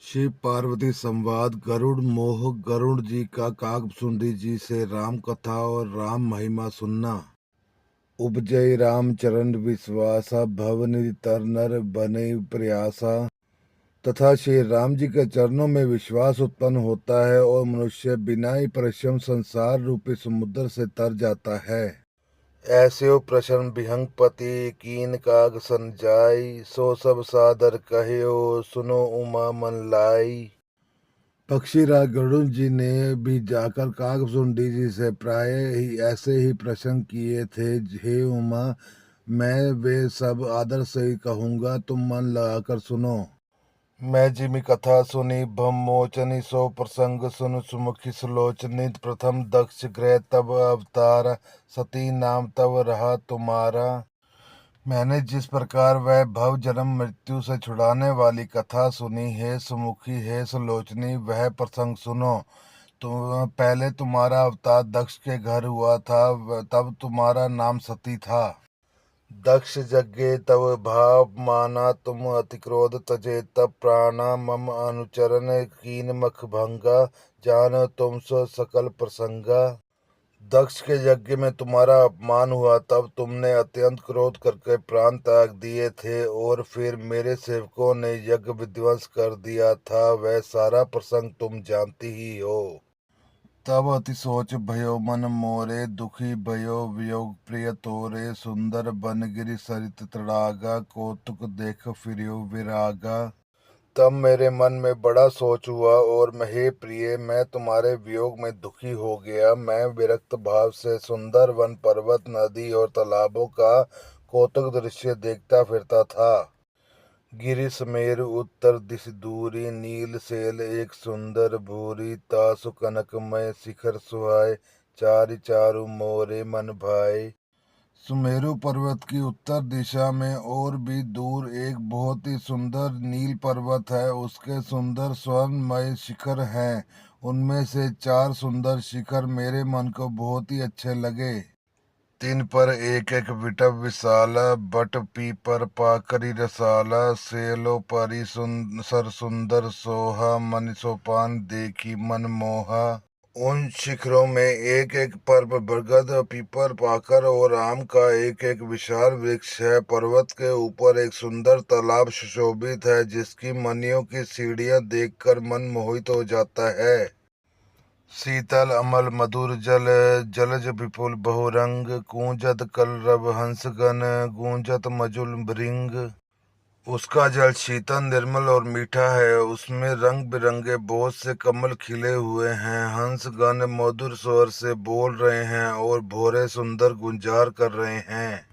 शिव पार्वती संवाद गरुड़ मोह। गरुड़ जी का काकभुसुंडी जी से राम कथा और राम महिमा सुनना। उपजय रामचरण विश्वासा, भवनिधि तर नर बने प्रयासा। तथा श्री राम जी के चरणों में विश्वास उत्पन्न होता है और मनुष्य बिना ही परिश्रम संसार रूपी समुद्र से तर जाता है। ऐस्यो प्रश्न विहंगपति कीन काग सन जाई, सो सब सादर कहियो सुनो उमा मन लाई। पक्षीराज गरुड़ जी ने भी जाकर काकभुसुंडी जी से प्राय ही ऐसे ही प्रश्न किए थे। हे उमा, मैं वे सब आदर से ही कहूँगा, तुम मन लगाकर सुनो। मैं जिमि कथा सुनी ब्रह्मोचनी, सो प्रसंग सुन सुमुखी सुलोचनी। प्रथम दक्ष गृह तब अवतारा, सती नाम तब रहा तुम्हारा। मैंने जिस प्रकार वह भव जन्म मृत्यु से छुड़ाने वाली कथा सुनी, हे सुमुखी हे सुलोचनी, वह प्रसंग सुनो। तो पहले तुम्हारा अवतार दक्ष के घर हुआ था, तब तुम्हारा नाम सती था। दक्ष जगे तब भाव माना, तुम अति क्रोध तजे तब प्राणा। मम अनुचरण कीन मख भंगा, जान तुम सो सकल प्रसंगा। दक्ष के यज्ञ में तुम्हारा अपमान हुआ, तब तुमने अत्यंत क्रोध करके प्राण त्याग दिए थे और फिर मेरे सेवकों ने यज्ञ विध्वंस कर दिया था। वह सारा प्रसंग तुम जानती ही हो। तब अति सोच भयो मन मोरे, दुखी भयो वियोग प्रिय तोरे। सुंदर बन गिरि सरित तड़ागा, कौतुक देख फिर्यो विरागा। तब मेरे मन में बड़ा सोच हुआ और हे प्रिय, मैं तुम्हारे वियोग में दुखी हो गया। मैं विरक्त भाव से सुंदर वन पर्वत नदी और तालाबों का कौतुक दृश्य देखता फिरता था। गिरि समेर उत्तर दिश दूरी, नील सेल एक सुंदर भूरी। तासु कनकमय शिखर सुहाए, चारि चारु मोरे मन भाए। सुमेरु पर्वत की उत्तर दिशा में और भी दूर एक बहुत ही सुंदर नील पर्वत है। उसके सुंदर स्वर्णमय शिखर हैं। उनमें से चार सुंदर शिखर मेरे मन को बहुत ही अच्छे लगे। तीन पर एक एक विटप विशाला, बट पीपर पाकरी रसाला। सेलो परी सर सुंदर सोहा, मन सोपान देखी मन मोहा। उन शिखरों में एक एक पर बरगद पीपर पाकर और आम का एक एक विशाल वृक्ष है। पर्वत के ऊपर एक सुंदर तालाब सुशोभित है, जिसकी मणियों की सीढ़ियां देखकर मन मोहित हो जाता है। शीतल अमल मधुर जल, जलज विपुल बहुरंग। कूंजत कलरव हंसगन, गूंजत मजुल भृंग। उसका जल शीतल निर्मल और मीठा है। उसमें रंग बिरंगे बहुत से कमल खिले हुए हैं। हंसगण मधुर स्वर से बोल रहे हैं और भोरे सुंदर गुंजार कर रहे हैं।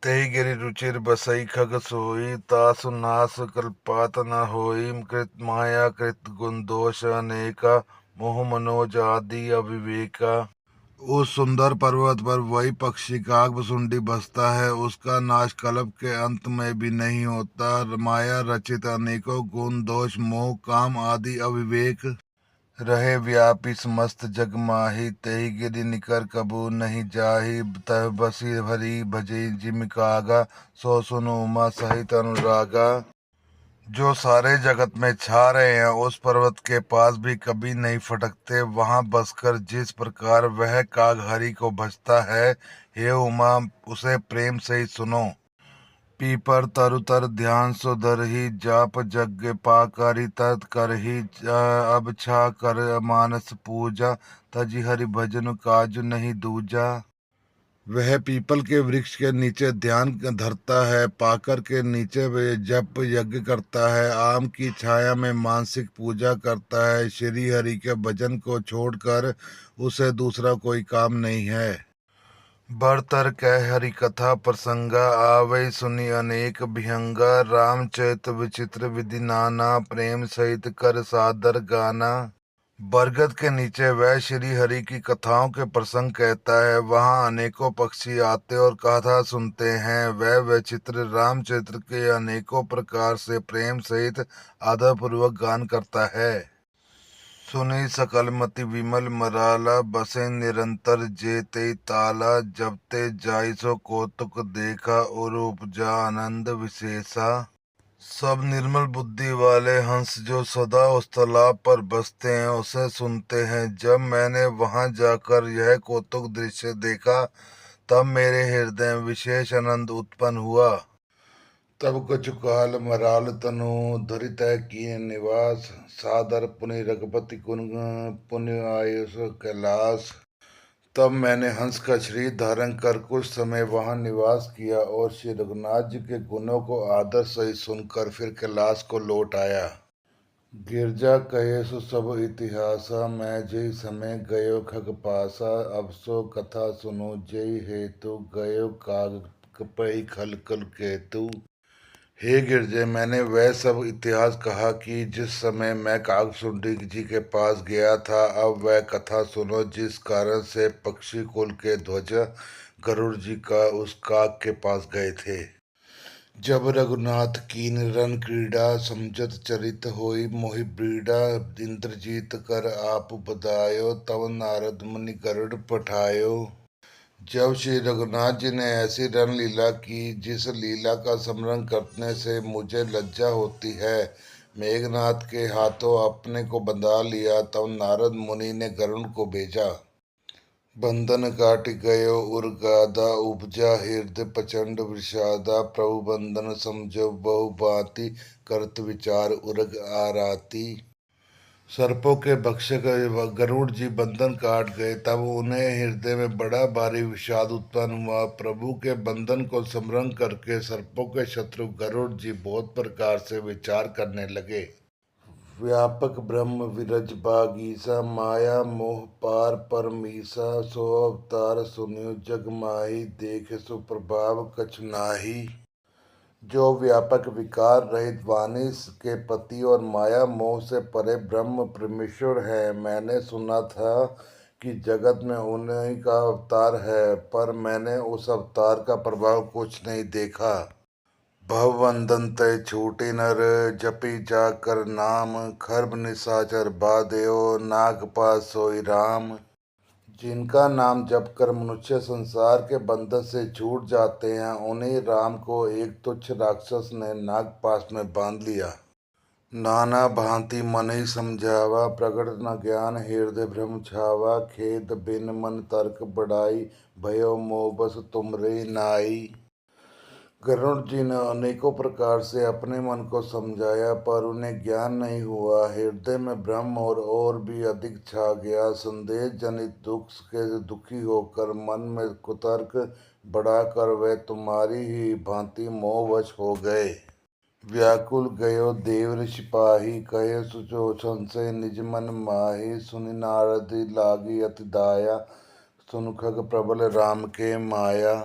तेहि गिरि रुचिर बसई खग सोई, तासु नास कल्पात न होई। कृत माया कृत गुण दोष अनेका, मोह मनोज आदि अविवेका। उस सुंदर पर्वत पर वही पक्षी काकभुसुंडी बसता है। उसका नाश कल्प के अंत में भी नहीं होता। माया रचित अनेकों गुण दोष मोह काम आदि अविवेक रहे व्यापी समस्त जग माही। तेहि गिरि निकर कबू नहीं जाही, तह बसी भरी भजे जिम कागा। सो सुनो उमा सहित अनुरागा। जो सारे जगत में छा रहे हैं, उस पर्वत के पास भी कभी नहीं फटकते। वहां बसकर जिस प्रकार वह काग हरि को भजता है, हे उमा, उसे प्रेम से ही सुनो। पीपर तरुतर ध्यान सुधर ही, जाप जग पाकारी तत् कर ही। अब छा कर मानस पूजा, तजी हरि भजन काज नहीं दूजा। वह पीपल के वृक्ष के नीचे ध्यान धरता है, पाकर के नीचे वे जप यज्ञ करता है, आम की छाया में मानसिक पूजा करता है। श्री हरि के भजन को छोड़कर उसे दूसरा कोई काम नहीं है। बड़तर कह हरि कथा प्रसंगा, आवै सुनी अनेक विहंगा। रामचरित विचित्र विधि नाना, प्रेम सहित कर सादर गाना। बरगद के नीचे वह श्री हरि की कथाओं के प्रसंग कहता है। वहां अनेकों पक्षी आते और कथा सुनते हैं। वह विचित्र रामचरित्र के अनेकों प्रकार से प्रेम सहित आदर पूर्वक गान करता है। सुनी सकल मति विमल मराला, बसे निरंतर जेते ताला। जबते जाई सो कौतुक देखा, और उपजा आनंद विशेषा। सब निर्मल बुद्धि वाले हंस जो सदा उस तालाब पर बसते हैं उसे सुनते हैं। जब मैंने वहां जाकर यह कौतुक दृश्य देखा तब मेरे हृदय में विशेष आनंद उत्पन्न हुआ। तब कछु काल मराल तनु धरि तय किए निवास, सादर पुनि रघुपति कुन पुण्य आयुष कैलाश। तब मैंने हंस का शरीर धारण कर कुछ समय वहां निवास किया और श्री रघुनाथ जी के गुणों को आदर सहित सुनकर फिर कैलाश को लौट आया। गिरजा कहे सो सब इतिहासा, मैं जय समय गयो खग पासा। अब सो कथा सुनो जय हेतु, गयो काग कपई खल कल केतु। हे गिरजे, मैंने वह सब इतिहास कहा कि जिस समय मैं काकसुंडी जी के पास गया था। अब वह कथा सुनो जिस कारण से पक्षी कुल के ध्वज गरुड़ जी का उस काक के पास गए थे। जब रघुनाथ कीन रन क्रीड़ा, समझत चरित होई मोहि ब्रीड़ा। इंद्रजीत कर आप बधायो, तब नारद मुनि गरुड़ पठायो। जब श्री रघुनाथ जी ने ऐसी लीला की जिस लीला का स्मरण करने से मुझे लज्जा होती है, मेघनाथ के हाथों अपने को बंधा लिया, तब नारद मुनि ने गरुड़ को भेजा। बंधन काट गयो उर्गादा, उपजा हृदय प्रचंड विषादा। प्रभु बंधन समझो बहु भांति, करत विचार उर्ग आराती। सर्पों के भक्षक गरुड़ जी बंधन काट गए, तब उन्हें हृदय में बड़ा भारी विषाद उत्पन्न हुआ। प्रभु के बंधन को स्मरण करके सर्पों के शत्रु गरुड़ जी बहुत प्रकार से विचार करने लगे। व्यापक ब्रह्म विरज बागीसा, माया मोह पार परमीसा। सो अवतार सुनियो जग माही, देख सो प्रभाव कछु नाही। जो व्यापक विकार रहित वाणी के पति और माया मोह से परे ब्रह्म परमेश्वर है। मैंने सुना था कि जगत में उन्हीं का अवतार है, पर मैंने उस अवतार का प्रभाव कुछ नहीं देखा। भवबंधन तय छूटे नर, जपी जाकर नाम। खर्ब निशाचर बाधेयो, नागपाश सोई राम। जिनका नाम जप कर मनुष्य संसार के बंधन से छूट जाते हैं, उन्हीं राम को एक तुच्छ राक्षस ने नागपाश में बांध लिया। नाना भांति मन ही समझावा, प्रकट न ज्ञान हृदय भ्रम छावा। खेद बिन मन तर्क बढ़ाई, भयो मोह बस तुमरे नाई। गरुड़ जी ने अनेकों प्रकार से अपने मन को समझाया, पर उन्हें ज्ञान नहीं हुआ। हृदय में भ्रम और भी अधिक छा गया। संदेह जनित दुख के दुखी होकर मन में कुतर्क बढ़ाकर वे तुम्हारी ही भांति मोहवश हो गए। व्याकुल गयो देव ऋषि पाही, कहे सुचो संशय निज मन माही। सुनि नारद लागी अति दाया, सुन खग प्रबल राम के माया।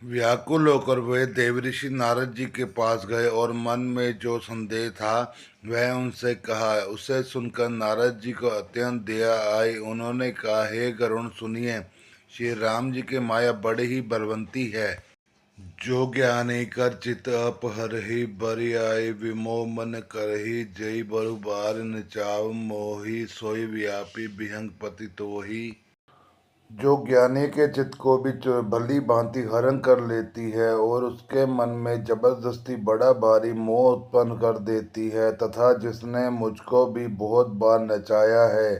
व्याकुल होकर वे देवऋषि नारद जी के पास गए और मन में जो संदेह था वह उनसे कहा। उसे सुनकर नारद जी को अत्यंत दया आई। उन्होंने कहा, हे गरुण सुनिए, श्री राम जी की माया बड़ी ही बलवंती है। जो ज्ञानी कर चित अपहरहि, बरि आई विमोह मन करहि। जय बरु बार नचाव मोहि, सोई व्यापी विहंग पति तोहि। जो ज्ञानी के चित्त को भी भली भांति हरण कर लेती है और उसके मन में जबरदस्ती बड़ा भारी मोह उत्पन्न कर देती है, तथा जिसने मुझको भी बहुत बार नचाया है,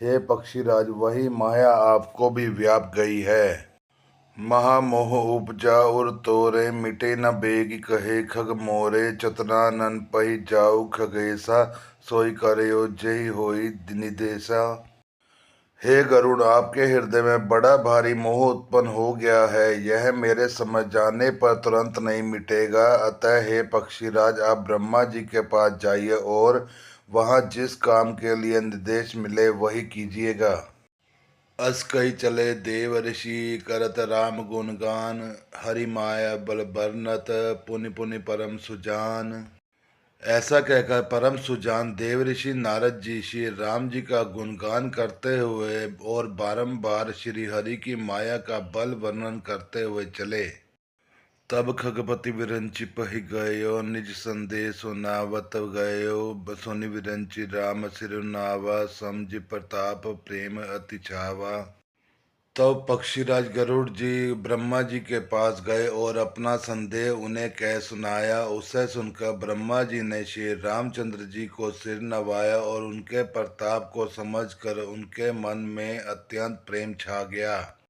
हे पक्षीराज, वही माया आपको भी व्याप गई है। महामोह उपजा उर तोरे, मिटे न बेगी कहे खग मोरे। चतुरानन पहि जाऊ खगेसा, सोई करयो जय होई निदेशा। हे गरुड़, आपके हृदय में बड़ा भारी मोह उत्पन्न हो गया है। यह मेरे समझ जाने पर तुरंत नहीं मिटेगा। अतः हे पक्षीराज, आप ब्रह्मा जी के पास जाइए और वहां जिस काम के लिए निर्देश मिले वही कीजिएगा। अस कही चले देव ऋषि, करत राम गुणगान। हरि माया बल बरनत, पुनि पुनि परम सुजान। ऐसा कहकर परम सुजान देव ऋषि नारद जी श्री राम जी का गुणगान करते हुए और बारंबार श्री हरि की माया का बल वर्णन करते हुए चले। तब खगपति विरंचि पहि गयो, निज संदेश सुनावत गयो। सुनि विरंचि राम सिरुनावा, समझि प्रताप प्रेम अति छावा। तो पक्षीराज गरुड़ जी ब्रह्मा जी के पास गए और अपना संदेह उन्हें कह सुनाया। उसे सुनकर ब्रह्मा जी ने श्री रामचंद्र जी को सिर नवाया और उनके प्रताप को समझकर उनके मन में अत्यंत प्रेम छा गया।